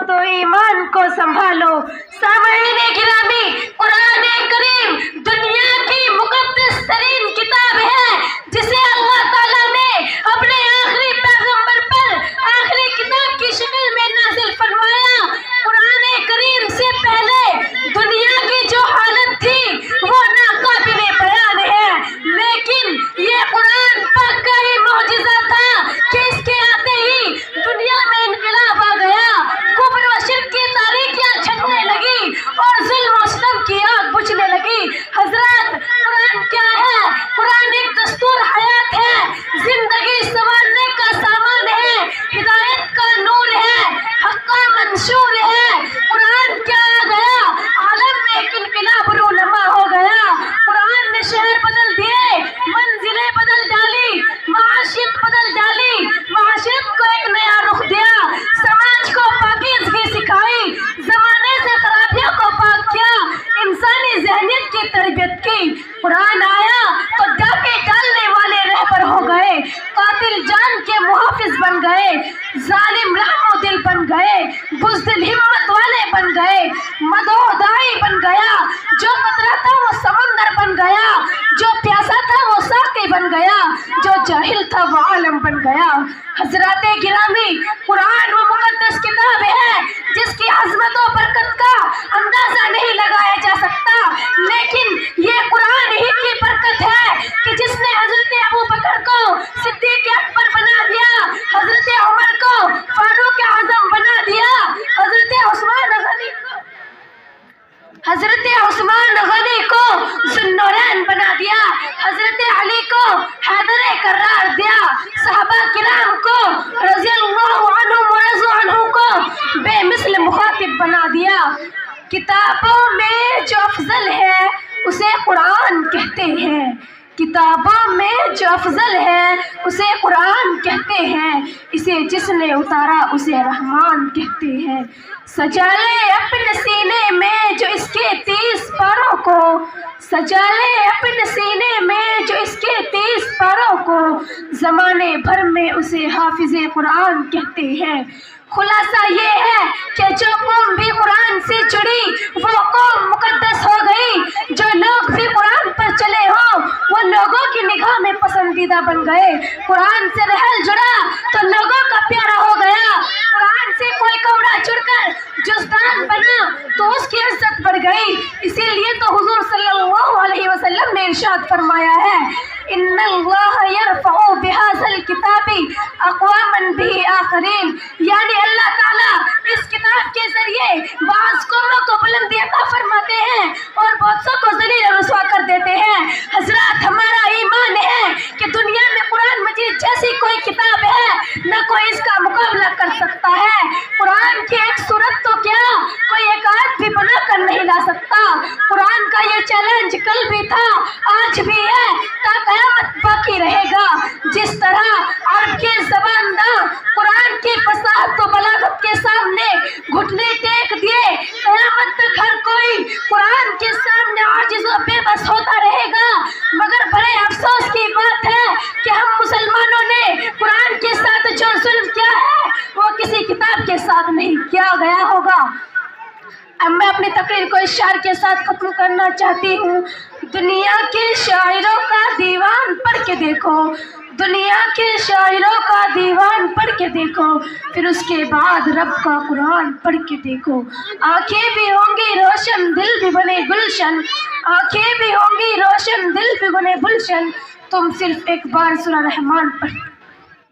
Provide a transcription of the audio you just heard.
तो ईमान को संभालो। सामईन गिरामी, कुरान करीम दुनिया की मुकद्दस तरीन किताब है, जिसे अल्लाह ताला ने अपने आखिरी पैगंबर पर आखिरी किताब की शक्ल में नाजिल फरमाया। कुरान करीम से पहले दुनिया की जो हालत थी वो नाकाबिले बयान है, लेकिन ये कुरान पाक का ही मौजिज़ा था कि इसके आते ही दुनिया में इनकलाब आ गया। कुफ्र व शिर्क की तारीकियां छटने लगी और जुल्म व सितम की आग बुझने लगी। हजरत, कुरान क्या है? कुरान एक दस्तूर हयात है, जिंदगी संवारने का सामान है, हिदायत का नूर है, हक का मंशूर है। कुरान क्या आ गया, आलम में एक इनकलाब रूनमा हो गया। कुरान ने शहर बदल दिए, मंजिलें बदल डाली, माशियत बदल डाली, माशियत को एक नया रुख दिया, समाज को पाकीज़गी सिखाई, जमाने से खराबियों को पाक किया, इंसानी ज़हनियत की तरबियत की। कुरान आया तो डाके डालने वाले रहबर हो गए, कातिल जान के मुहाफिज बन गए, जालिम रहमो दिल बन गए, बुज़दिल हिम्मत वाले बन गए, मदोदाई बन गया, जो कतरा था वो समंदर बन गया, जो प्यासा था वो साक़ी बन गया, जो जाहिल था वो आलम बन गया। हजरत गिरामी, कुरान वो मुकद्दस किताब है जिसकी अज़मत और बरकत का अंदाज़ा नहीं लगाया जा सकता, लेकिन ये कुरान ही की बरकत है कि जिसने हजरत अबू बकर को सिद्दीक़ अकबर बना दिया, हजरत उमर को फारूक आज़म बना दिया, हजरत उस्मान गनी को ज़ुन्नूरैन बना दिया, हजरत अली को हैदर करार दिया, सहाबा किराम को रज़ियल्लाहु अन्हुम व रज़ू अन्हु को बेमिसल मुखातिब बना दिया। किताबों में जो अफजल है उसे कुरान कहते हैं, किताबों में जो अफजल है उसे कुरान कहते हैं, इसे जिसने उतारा उसे रहमान कहते हैं। सजा ले अपने सीने में जो इसके 30 पारों को, सजा ले अपने सीने में जो इसके 30 पारों को, ज़माने भर में उसे हाफिज़े कुरान कहते हैं। खुलासा ये है कि जो कौम भी कुरान से जुड़ी वो कौम मुकद्दस हो गई, जो लोग भी कुरान पर चले हों वो लोगों की निगाह में पसंदीदा बन गए। कुरान से रहल जुड़ा तो लोगों का प्यारा हो गया, कुरान से कोई कौड़ा जुड़कर जुज़दान बना तो उसकी इज्जत बढ़ गई। इसीलिए तो हुजूर सल्लल्लाहु अलैहि वसल्लम ने इरशाद फरमाया है, इन्नल्लाह यरफ़उ बिहाज़ल किताबी अक़वामन बिही आख़रीन, यानी अल्लाह ताला इस किताब के जरिए बाज़ कौमों को बुलंदी अता फरमाते हैं और बहुत सौ को ज़लील और रुसवा कर देते हैं। हजरत, हमारा ईमान है कि दुनिया में कुरान मजीद जैसी कोई किताब है न कोई इसका मुकाबला कर सकता है। कुरान की एक सूरत तो क्या कोई एक आयत भी बना कर नहीं ला सकता। कुरान का ये चैलेंज कल भी था, आज भी है, ता क़यामत बाकी रहेगा। जिस तरह अरब के ज़बानदां कुरान की फसाहत और बलागत के सामने घुटने टेक दिए, क़यामत तक हर कोई कुरान के सामने आजिज़ और बेबस होता रहेगा। मगर बड़े अफसोस की बात है कि हम मुसलमानों ने कुरान के साथ जो जुल्म किया है वो किसी किताब के साथ नहीं किया गया होगा। अब मैं अपनी तकरीर को इस शायर के साथ ख़त्म करना चाहती हूँ। दुनिया के शायरों का दीवान पढ़ के देखो, दुनिया के शायरों का दीवान पढ़ के देखो, फिर उसके बाद रब का कुरान पढ़ के देखो। आंखें भी होंगी रोशन, दिल भी बने गुलशन, आंखें भी होंगी रोशन, दिल भी बने गुलशन, तुम सिर्फ एक बार सूरा रहमान पढ़